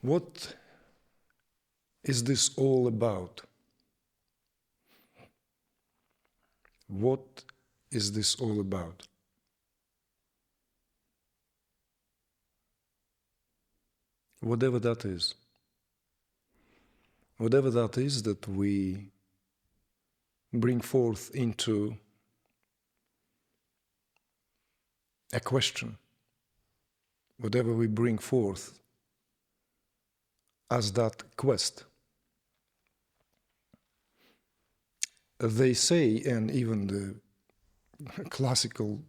What is this all about? What is this all about? Whatever that is. Whatever that is that we bring forth into a question, whatever we bring forth as that quest. They say, and even the classical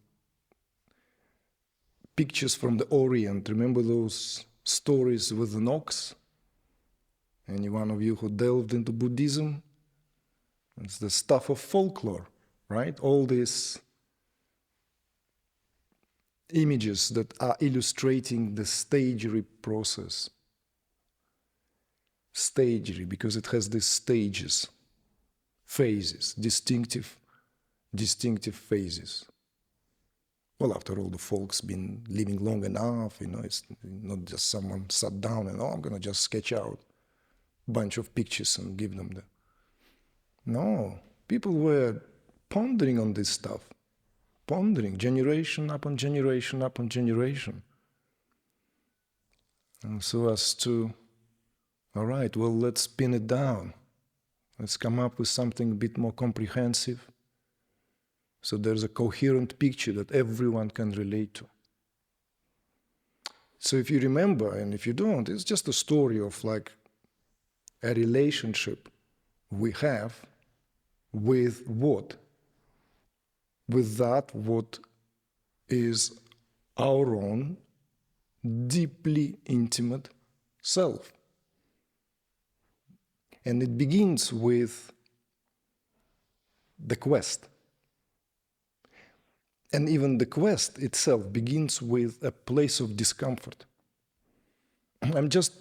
pictures from the Orient, remember those stories with an ox? Any one of you who delved into Buddhism? It's the stuff of folklore, right? All these images that are illustrating the stagery process. Stagery, because it has these stages, phases, distinctive phases. Well, after all, the folk's been living long enough, it's not just someone sat down and, I'm going to just sketch out a bunch of pictures and give them the... No, people were pondering on this stuff, pondering generation upon generation upon generation. And so as to, all right, well, let's pin it down. Let's come up with something a bit more comprehensive, so there's a coherent picture that everyone can relate to. So if you remember, and if you don't, it's just a story of like a relationship we have with what? With that what is our own deeply intimate self. And it begins with the quest. And even the quest itself begins with a place of discomfort. I'm just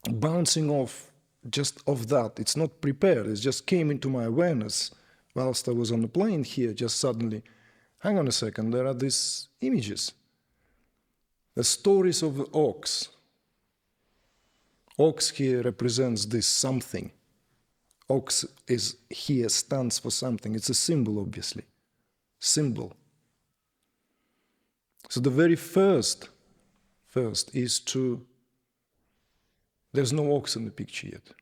bouncing off that. It's not prepared. It just came into my awareness whilst I was on the plane here, just suddenly. Hang on a second, there are these images. The stories of the ox. Ox here represents this something. Ox is here, stands for something. It's a symbol, obviously. Symbol. So the very first is to... There's no ox in the picture yet.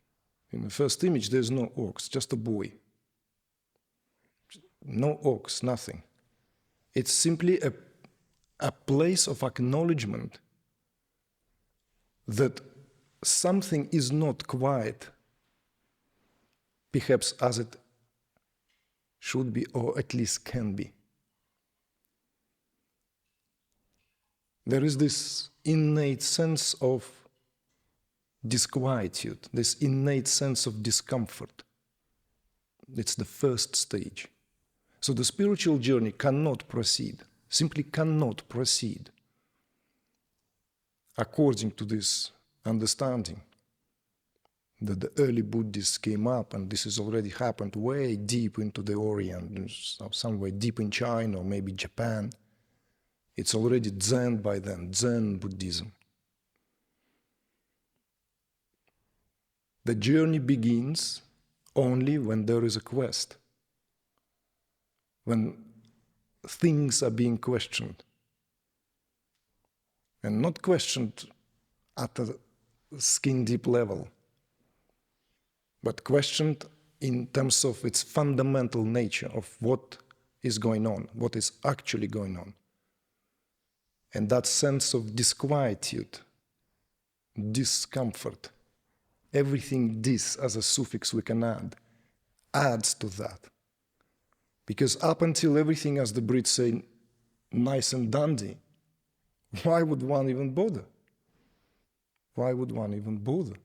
In the first image, there's no ox, just a boy. No ox, nothing. It's simply a place of acknowledgement that something is not quite perhaps as it should be, or at least can be. There is this innate sense of disquietude, this innate sense of discomfort. It's the first stage. So the spiritual journey cannot proceed, simply cannot proceed according to this understanding that the early Buddhists came up, and this has already happened way deep into the Orient, somewhere deep in China or maybe Japan. It's already Zen by then, Zen Buddhism. The journey begins only when there is a quest, when things are being questioned, and not questioned at a skin-deep level, but questioned in terms of its fundamental nature of what is going on, what is actually going on. And that sense of disquietude, discomfort, everything "dis" as a suffix we can add, adds to that. Because up until everything, as the Brits say, nice and dandy, why would one even bother? Why would one even bother?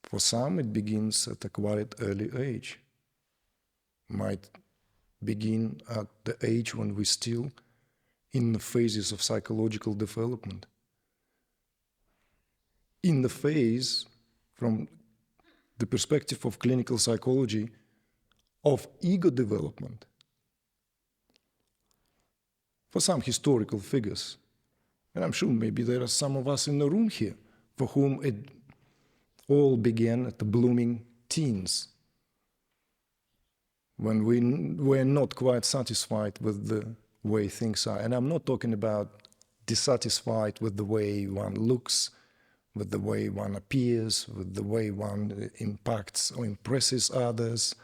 For some, it begins at a quite early age. Might begin at the age when we're still in the phases of psychological development. In the phase, from the perspective of clinical psychology, of ego development. For some historical figures, And I'm sure maybe there are some of us in the room here for whom it all began at the blooming teens, when we were not quite satisfied with the way things are. And I'm not talking about dissatisfied with the way one looks, with the way one appears, with the way one impacts or impresses others.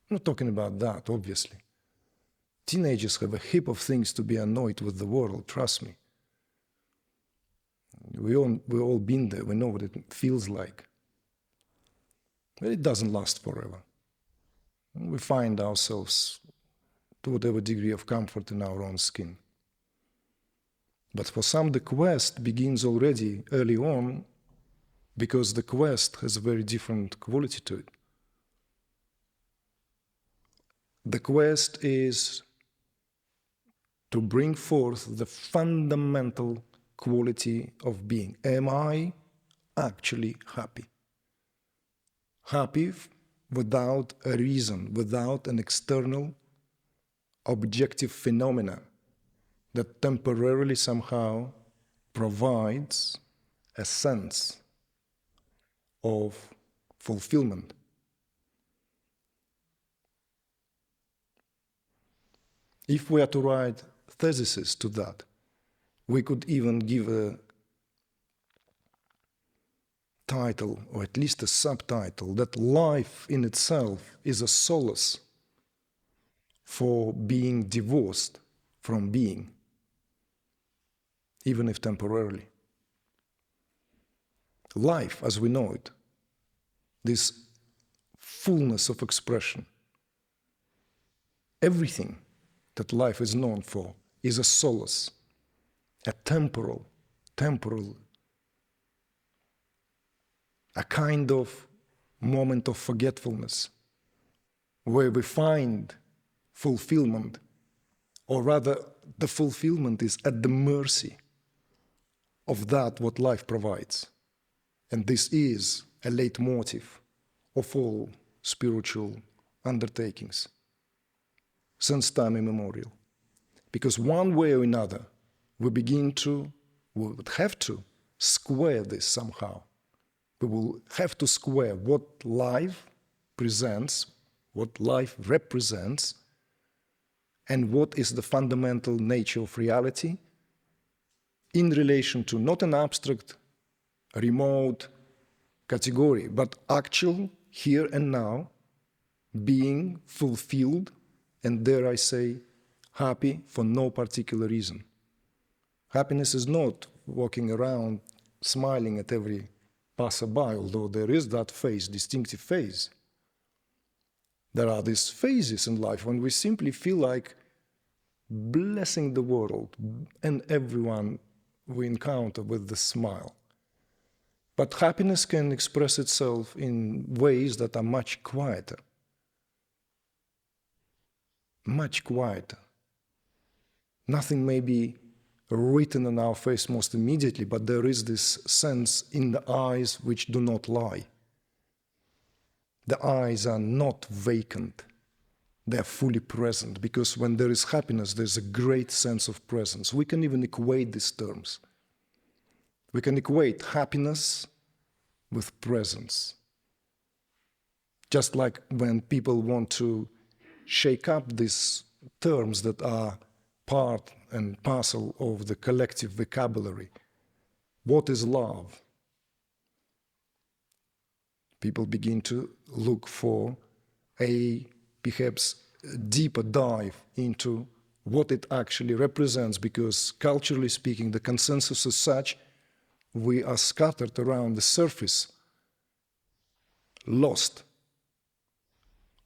I'm not talking about that, obviously. Teenagers have a heap of things to be annoyed with the world, trust me. We've all been there, we know what it feels like. But it doesn't last forever. We find ourselves to whatever degree of comfort in our own skin. But for some, the quest begins already early on, because the quest has a very different quality to it. The quest is to bring forth the fundamental quality of being. Am I actually happy? Happy without a reason, without an external objective phenomena that temporarily somehow provides a sense of fulfillment. If we are to write theses to that, we could even give a title, or at least a subtitle, that life in itself is a solace for being divorced from being, even if temporarily. Life, as we know it, this fullness of expression, everything that life is known for is a solace, a temporal, a kind of moment of forgetfulness where we find fulfillment, or rather the fulfillment is at the mercy of that what life provides. And this is a leitmotif of all spiritual undertakings since time immemorial. Because one way or another, we would have to square this somehow. We will have to square what life presents, what life represents, and what is the fundamental nature of reality in relation to not an abstract, remote category, but actual here and now being fulfilled, and dare I say, happy for no particular reason. Happiness is not walking around smiling at every passerby, although there is that phase, distinctive phase. There are these phases in life when we simply feel like blessing the world and everyone we encounter with the smile. But happiness can express itself in ways that are much quieter. Much quieter. Nothing may be written on our face most immediately, but there is this sense in the eyes which do not lie. The eyes are not vacant. They are fully present, because when there is happiness, there's a great sense of presence. We can even equate these terms. We can equate happiness with presence. Just like when people want to shake up these terms that are part and parcel of the collective vocabulary. What is love? People begin to look for a perhaps deeper dive into what it actually represents, because culturally speaking, the consensus is such, we are scattered around the surface, lost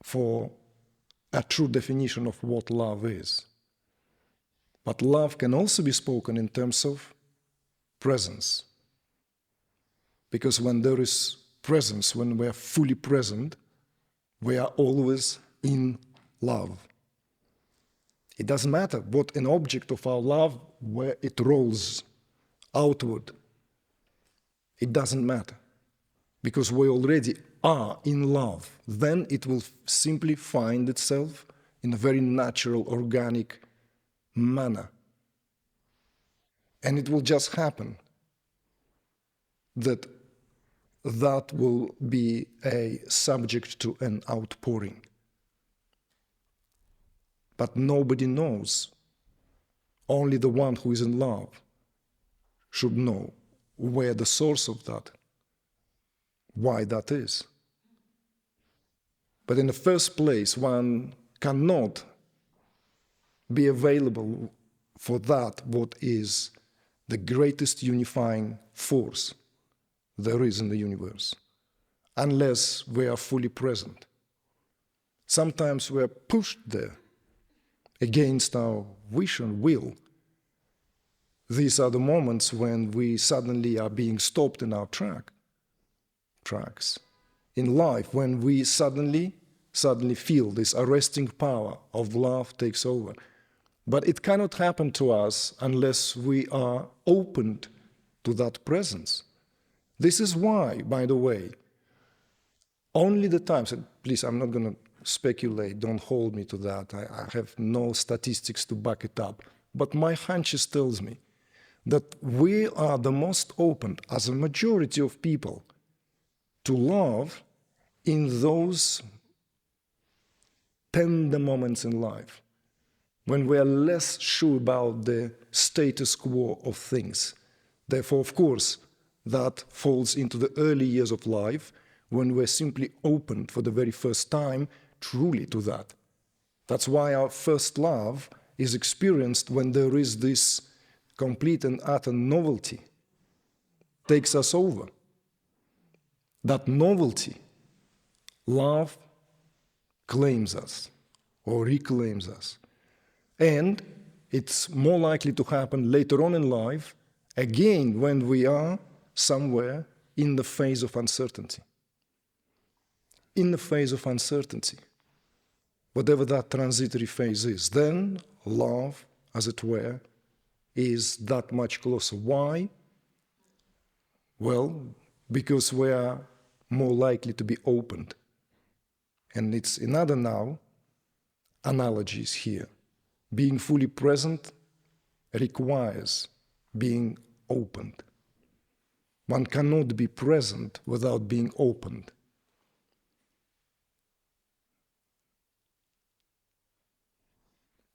for a true definition of what love is. But love can also be spoken in terms of presence. Because when there is presence, when we are fully present, we are always in love. It doesn't matter what an object of our love, where it rolls outward. It doesn't matter. Because we already are in love. Then it will simply find itself in a very natural, organic manner. And it will just happen that that will be a subject to an outpouring. But nobody knows. Only the one who is in love should know where the source of that, why that is. But in the first place, one cannot be available for that what is the greatest unifying force there is in the universe, unless we are fully present. Sometimes we are pushed there against our wish and will. These are the moments when we suddenly are being stopped in our tracks. In life, when we suddenly feel this arresting power of love takes over. But it cannot happen to us unless we are opened to that presence. This is why, by the way, only the times, and please, I'm not going to speculate, don't hold me to that, I have no statistics to back it up, but my hunches tells me that we are the most open, as a majority of people, to love in those tender moments in life, when we are less sure about the status quo of things. Therefore, of course, that falls into the early years of life, when we're simply opened for the very first time truly to that. That's why our first love is experienced when there is this complete and utter novelty takes us over. That novelty, love claims us or reclaims us. And it's more likely to happen later on in life, again, when we are somewhere in the phase of uncertainty. In the phase of uncertainty, whatever that transitory phase is, then love, as it were, is that much closer. Why? Well, because we are more likely to be opened. And it's another now analogies here. Being fully present requires being opened. One cannot be present without being opened.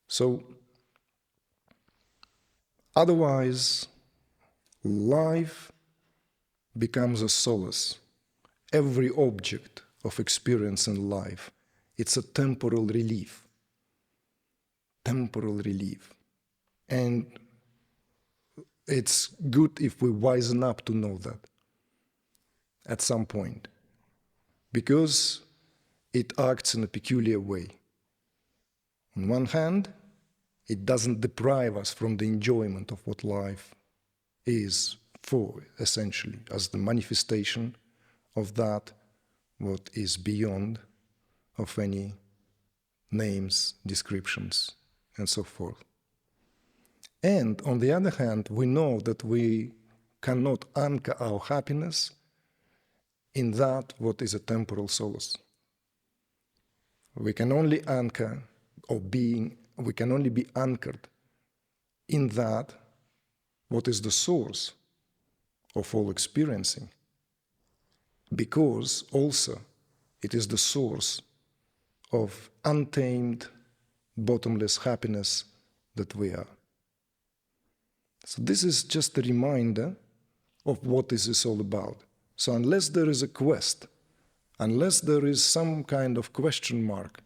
So, otherwise, life becomes a solace. Every object of experience in life, it's a temporal relief. Temporal relief. And it's good if we wisen up to know that at some point, because it acts in a peculiar way. On one hand, it doesn't deprive us from the enjoyment of what life is for, essentially, as the manifestation of that what is beyond of any names, descriptions, and so forth. And on the other hand, we know that we cannot anchor our happiness in that what is a temporal solace. We can only anchor we can only be anchored in that what is the source of all experiencing, because also it is the source of untamed, bottomless happiness that we are. So this is just a reminder of what this is all about. So unless there is a quest, unless there is some kind of question mark,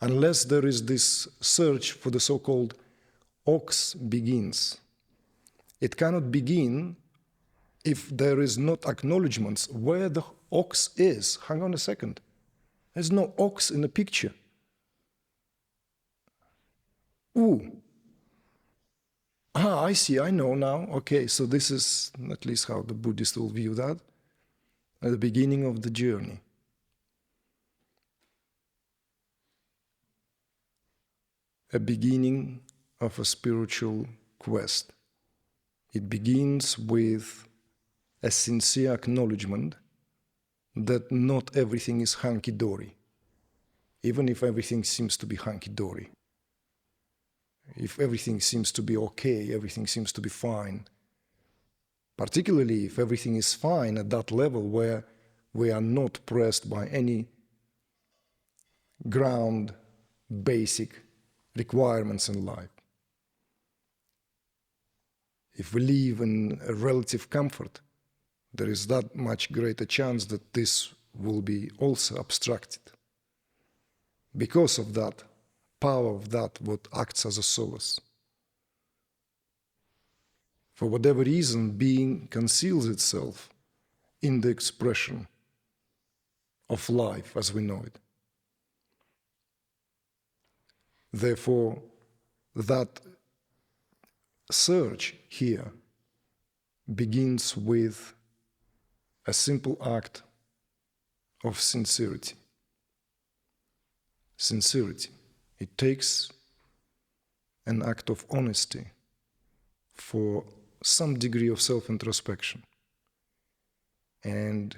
unless there is this search for the so-called ox begins, it cannot begin if there is not acknowledgments where the ox is. Hang on a second. There's no ox in the picture. Ooh. I see, I know now. Okay, so this is at least how the Buddhists will view that, at the beginning of the journey. A beginning of a spiritual quest. It begins with a sincere acknowledgement that not everything is hunky-dory, even if everything seems to be hunky-dory. if everything seems to be okay, everything seems to be fine, particularly if everything is fine at that level where we are not pressed by any ground basic requirements in life. If we live in a relative comfort, there is that much greater chance that this will be also abstracted. Because of that power of that, what acts as a solace. For whatever reason, being conceals itself in the expression of life as we know it. Therefore, that search here begins with a simple act of sincerity. Sincerity. It takes an act of honesty for some degree of self-introspection. And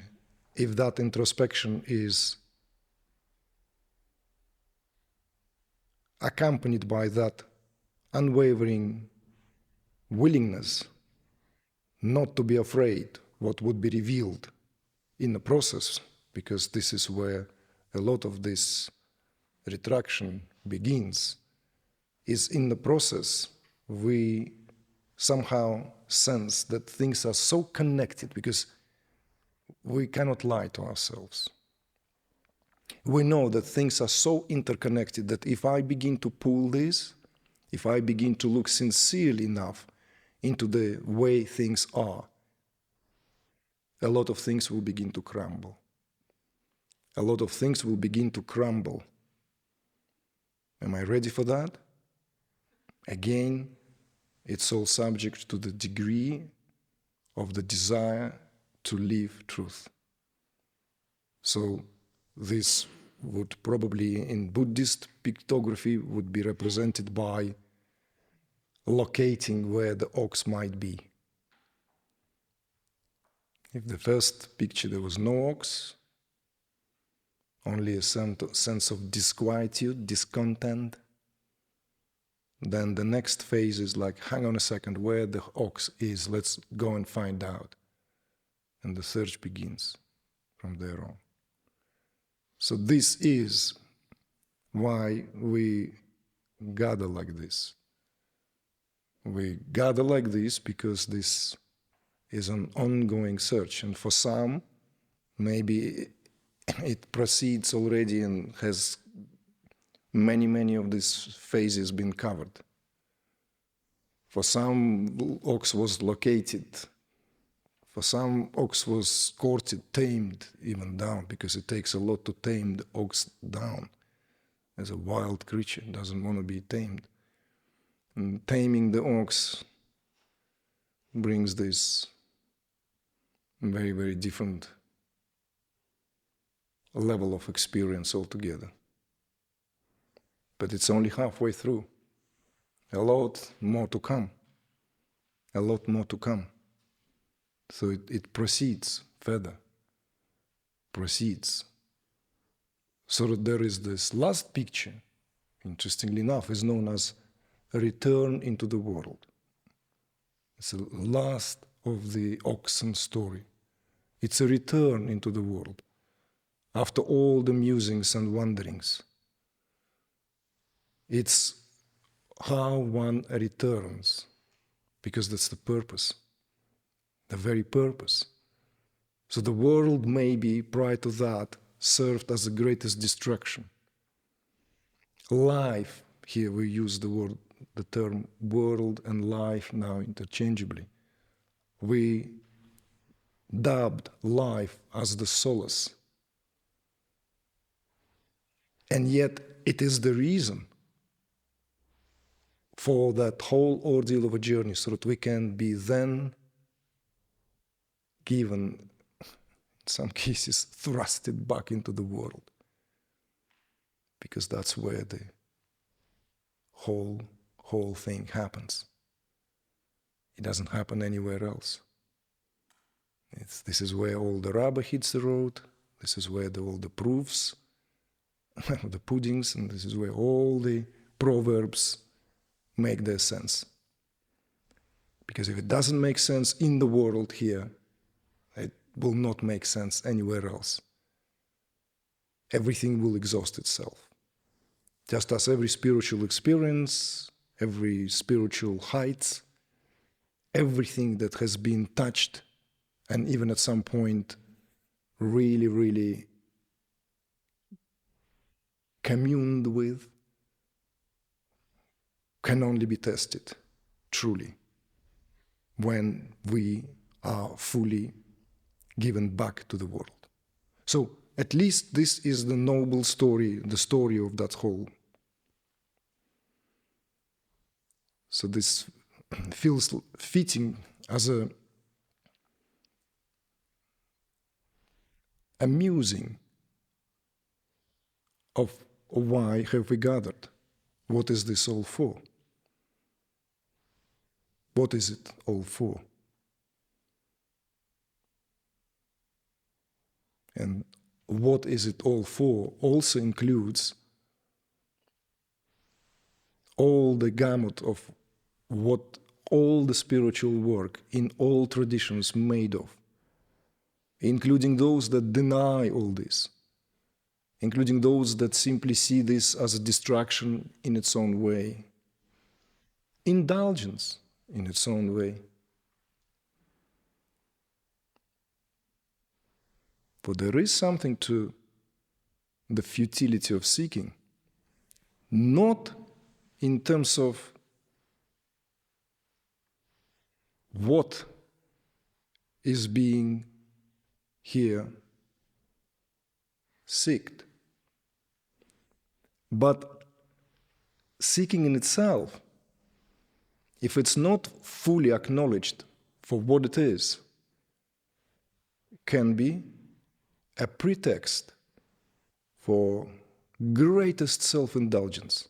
if that introspection is accompanied by that unwavering willingness not to be afraid what would be revealed in the process, because this is where a lot of this retraction begins, is in the process we somehow sense that things are so connected, because we cannot lie to ourselves. We know that things are so interconnected that if I begin to pull this, if I begin to look sincerely enough into the way things are, a lot of things will begin to crumble. A lot of things will begin to crumble. Am I ready for that? Again, it's all subject to the degree of the desire to live truth. So this would probably, in Buddhist pictography, would be represented by locating where the ox might be. If the first picture there was no ox, only a sense of disquietude, discontent, then the next phase is like, hang on a second, where the ox is, let's go and find out. And the search begins from there on. So this is why we gather like this. We gather like this because this is an ongoing search. And for some, maybe it proceeds already and has many of these phases been covered. For some, ox was located. For some, ox was courted, tamed even down, because it takes a lot to tame the ox down. As a wild creature, it doesn't want to be tamed. And taming the ox brings this very different level of experience altogether. But it's only halfway through. A lot more to come. A lot more to come. So it proceeds further. Proceeds. So that there is this last picture, interestingly enough, is known as a return into the world. It's the last of the oxen story. It's a return into the world. After all the musings and wanderings, it's how one returns, because that's the purpose, the very purpose. So the world maybe prior to that served as the greatest destruction. Life, here we use the term world and life now interchangeably. We dubbed life as the solace. And yet it is the reason for that whole ordeal of a journey, so that we can be then given, in some cases, thrusted back into the world. Because that's where the whole thing happens. It doesn't happen anywhere else. This is where all the rubber hits the road. This is where all the proofs, the puddings, and this is where all the proverbs make their sense. Because if it doesn't make sense in the world here, it will not make sense anywhere else. Everything will exhaust itself. Just as every spiritual experience, every spiritual height, everything that has been touched and even at some point really, really communed with, can only be tested, truly, when we are fully given back to the world. So at least this is the noble story, the story of that whole. So this feels fitting as a musing of why have we gathered? What is this all for? What is it all for? And what is it all for also includes all the gamut of what all the spiritual work in all traditions made of, including those that deny all this, including those that simply see this as a distraction in its own way, indulgence in its own way. For there is something to the futility of seeking, not in terms of what is being here sought, but seeking in itself, if it's not fully acknowledged for what it is, can be a pretext for greatest self-indulgence.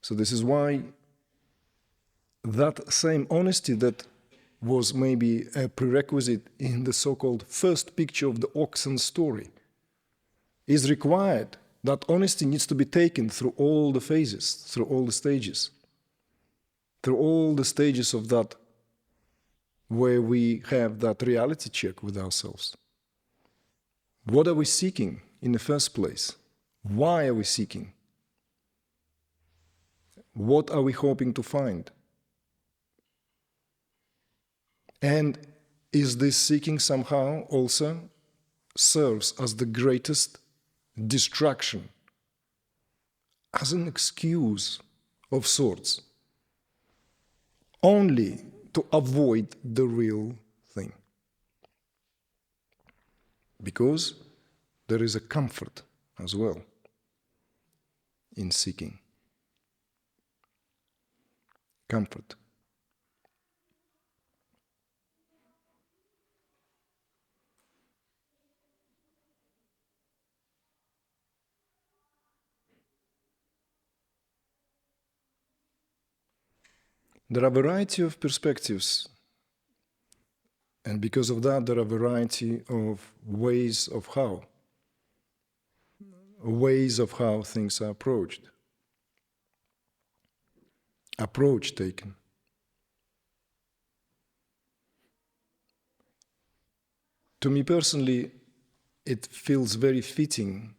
So this is why that same honesty that was maybe a prerequisite in the so-called first picture of the oxen story is required. That honesty needs to be taken through all the phases, through all the stages, through all the stages of that where we have that reality check with ourselves. What are we seeking in the first place? Why are we seeking? What are we hoping to find? And is this seeking somehow also serves as the greatest distraction, as an excuse of sorts, only to avoid the real thing? Because there is a comfort as well in seeking. Comfort. There are a variety of perspectives, and because of that, there are a variety of ways of how things are approached. Approach taken. To me personally, it feels very fitting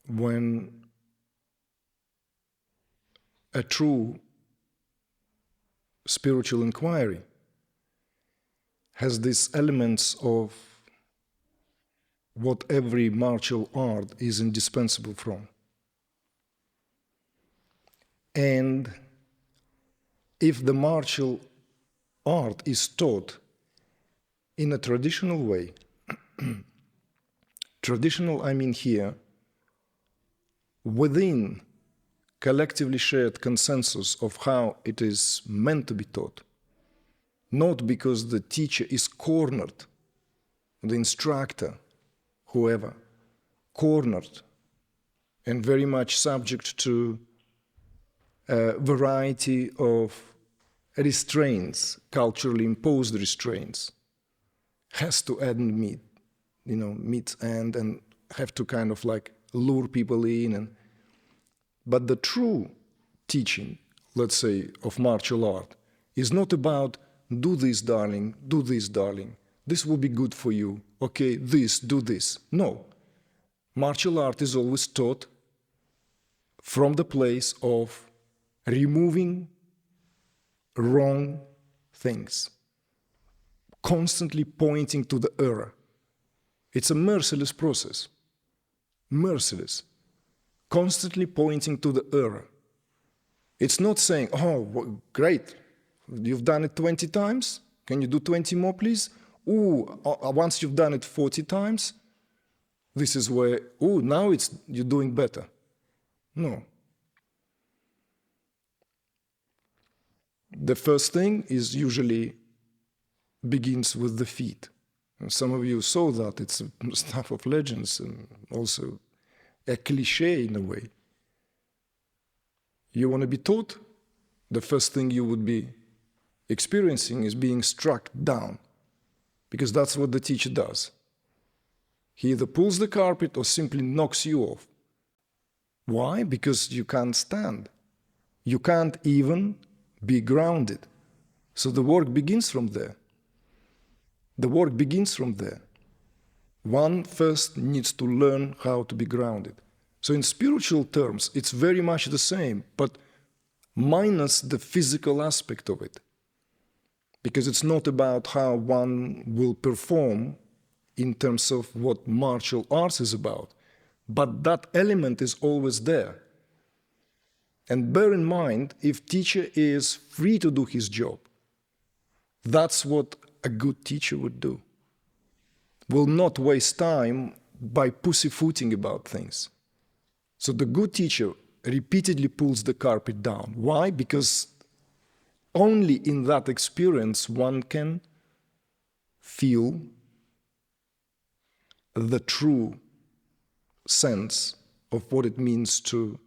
when a true spiritual inquiry has these elements of what every martial art is indispensable from. And if the martial art is taught in a traditional way, traditional, I mean here, within collectively shared consensus of how it is meant to be taught, not because the teacher is cornered, the instructor, whoever, cornered and very much subject to a variety of restraints, culturally imposed restraints, has to add meat, and have to kind of like lure people in. But the true teaching let's say, of martial art is not about do this, darling, do this, darling. This will be good for you. Okay, this, do this. No. Martial art is always taught from the place of removing wrong things, constantly pointing to the error. It's a merciless process. Merciless. Constantly pointing to the error. It's not saying, oh, great, you've done it 20 times. Can you do 20 more, please? Once you've done it 40 times, this is where, now you're doing better. No. The first thing is usually begins with the feet. And some of you saw that. It's stuff of legends and also a cliche in a way. You want to be taught? The first thing you would be experiencing is being struck down, because that's what the teacher does. He either pulls the carpet or simply knocks you off. Why? Because you can't stand. You can't even be grounded. So the work begins from there. The work begins from there. One first needs to learn how to be grounded. So in spiritual terms, it's very much the same, but minus the physical aspect of it. Because it's not about how one will perform in terms of what martial arts is about, but that element is always there. And bear in mind, if teacher is free to do his job, that's what a good teacher would do. Will not waste time by pussyfooting about things. So the good teacher repeatedly pulls the carpet down. Why? Because only in that experience one can feel the true sense of what it means to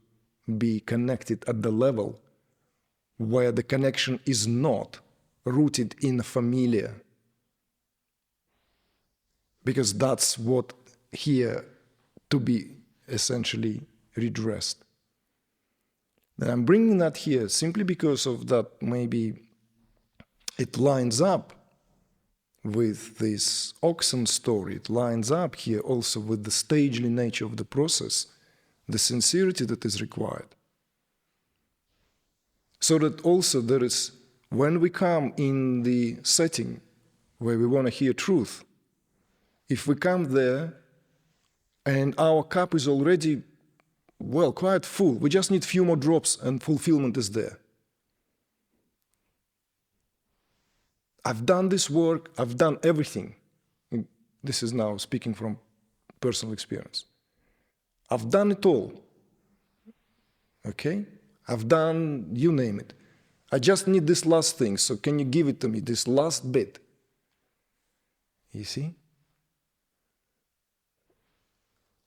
be connected at the level where the connection is not rooted in familiar. Because that's what here to be essentially redressed. And I'm bringing that here simply because of that maybe it lines up with this oxen story. It lines up here also with the stagely nature of the process, the sincerity that is required. So that also there is, when we come in the setting where we want to hear truth, if we come there and our cup is already, well, quite full, we just need a few more drops and fulfillment is there. I've done this work, I've done everything. This is now speaking from personal experience. I've done it all. Okay? I've done, you name it. I just need this last thing, so can you give it to me, this last bit? You see?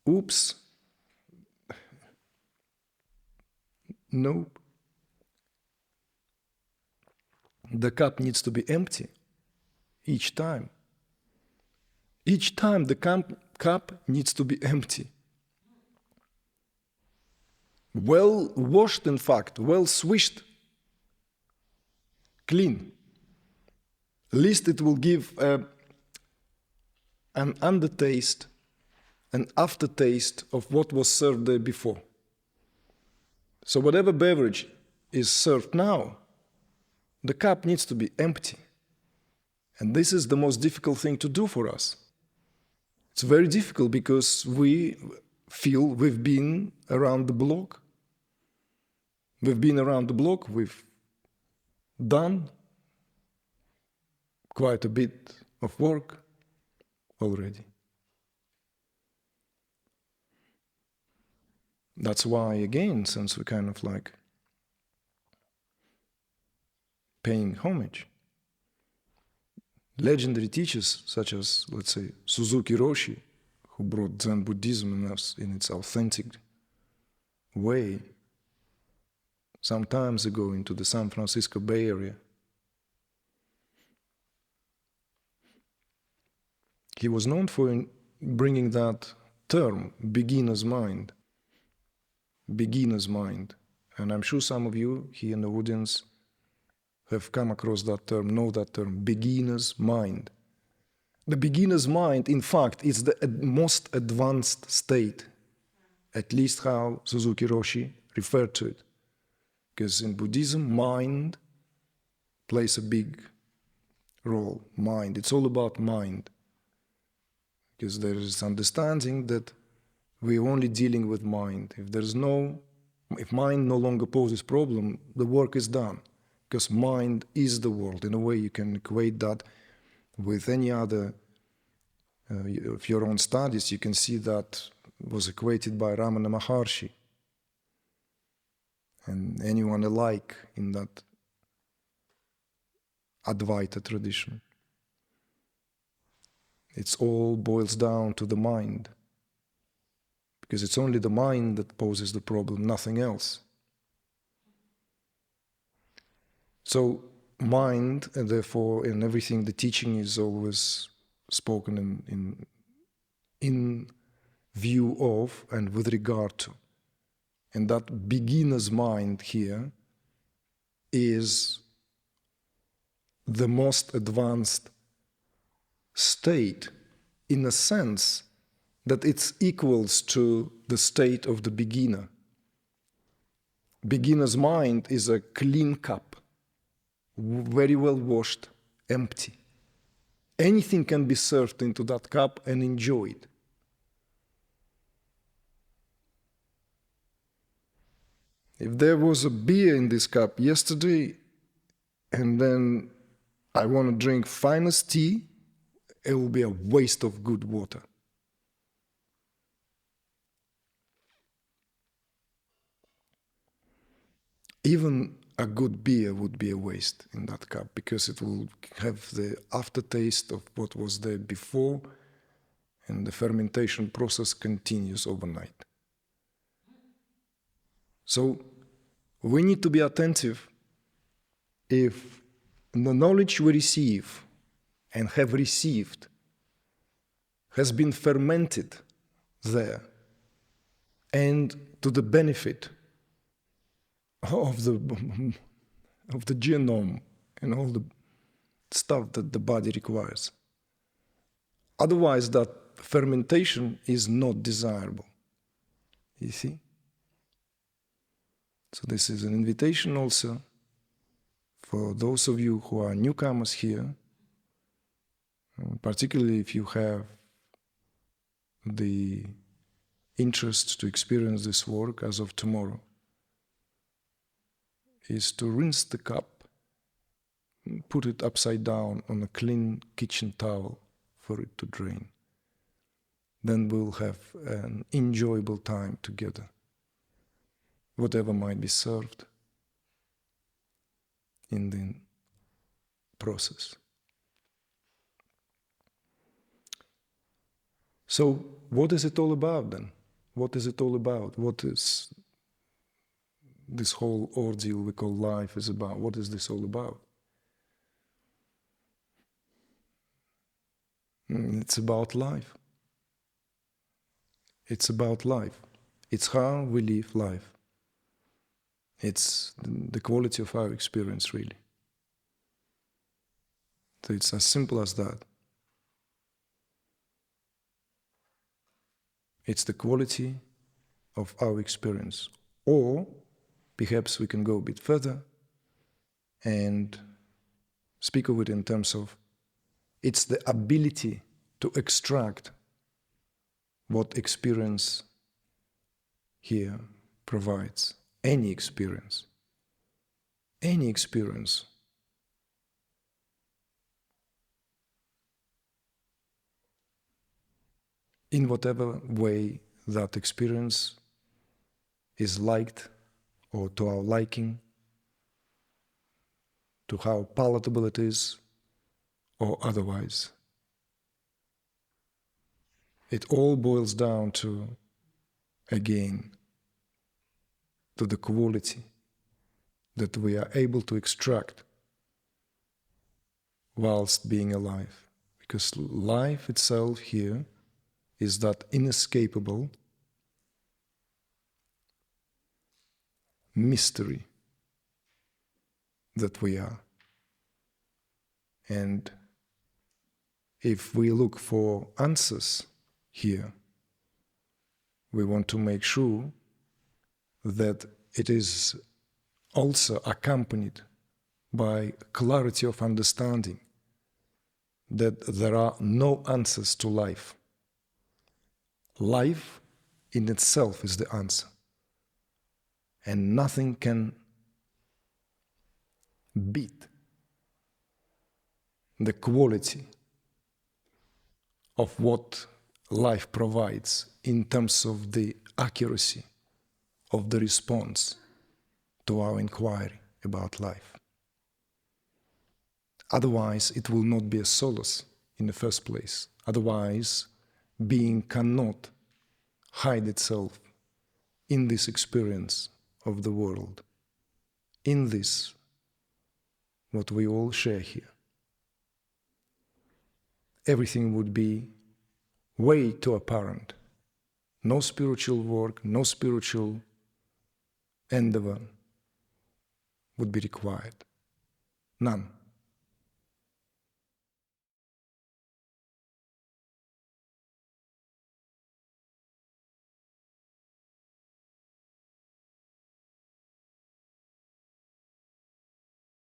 Oops. Nope. The cup needs to be empty each time. Each time the cup needs to be empty. Well washed, in fact, well swished, clean. Least it will give an undertaste, an aftertaste of what was served there before. So whatever beverage is served now, the cup needs to be empty. And this is the most difficult thing to do for us. It's very difficult because we feel we've been around the block. We've been around the block, we've done quite a bit of work already. That's why, again, since we kind of like paying homage, legendary teachers such as, let's say, Suzuki Roshi, who brought Zen Buddhism in us in its authentic way some times ago into the San Francisco Bay Area. He was known for bringing that term, beginner's mind, And I'm sure some of you here in the audience have come across that term, know that term, beginner's mind. The beginner's mind, in fact, is the most advanced state, at least how Suzuki Roshi referred to it. Because in Buddhism, mind plays a big role. Mind, it's all about mind. Because there is understanding that we're only dealing with mind. If mind no longer poses problem, the work is done. Because mind is the world. In a way, you can equate that with any other of your own studies. You can see that was equated by Ramana Maharshi and anyone alike in that Advaita tradition. It all boils down to the mind, because it's only the mind that poses the problem, nothing else. So mind, and therefore in everything the teaching is always spoken in view of and with regard to. And that beginner's mind here is the most advanced state, in a sense that it's equals to the state of the beginner. Beginner's mind is a clean cup, very well washed, empty. Anything can be served into that cup and enjoyed. If there was a beer in this cup yesterday, and then I want to drink finest tea, it will be a waste of good water. Even a good beer would be a waste in that cup, because it will have the aftertaste of what was there before, and the fermentation process continues overnight. So we need to be attentive if the knowledge we receive and have received has been fermented there and to the benefit of the genome and all the stuff that the body requires. Otherwise, that fermentation is not desirable. You see? So this is an invitation also for those of you who are newcomers here, particularly if you have the interest to experience this work as of tomorrow, is to rinse the cup, put it upside down on a clean kitchen towel for it to drain. Then we'll have an enjoyable time together, whatever might be served in the process. So what is it all about then? What is it all about? What is this whole ordeal we call life is about? What is this all about? It's about life. It's about life. It's how we live life. It's the quality of our experience, really. So it's as simple as that. It's the quality of our experience. Or perhaps we can go a bit further and speak of it in terms of it's the ability to extract what experience here provides. Any experience. Any experience. In whatever way that experience is liked or to our liking, to how palatable it is, or otherwise. It all boils down to, again, to the quality that we are able to extract whilst being alive. Because life itself here is that inescapable mystery that we are. And if we look for answers here, we want to make sure that it is also accompanied by clarity of understanding that there are no answers to life. Life in itself is the answer, and nothing can beat the quality of what life provides in terms of the accuracy of the response to our inquiry about life. Otherwise, it will not be a solace in the first place. Otherwise, being cannot hide itself in this experience of the world, in this, what we all share here. Everything would be way too apparent. No spiritual work, no spiritual endeavor would be required. None.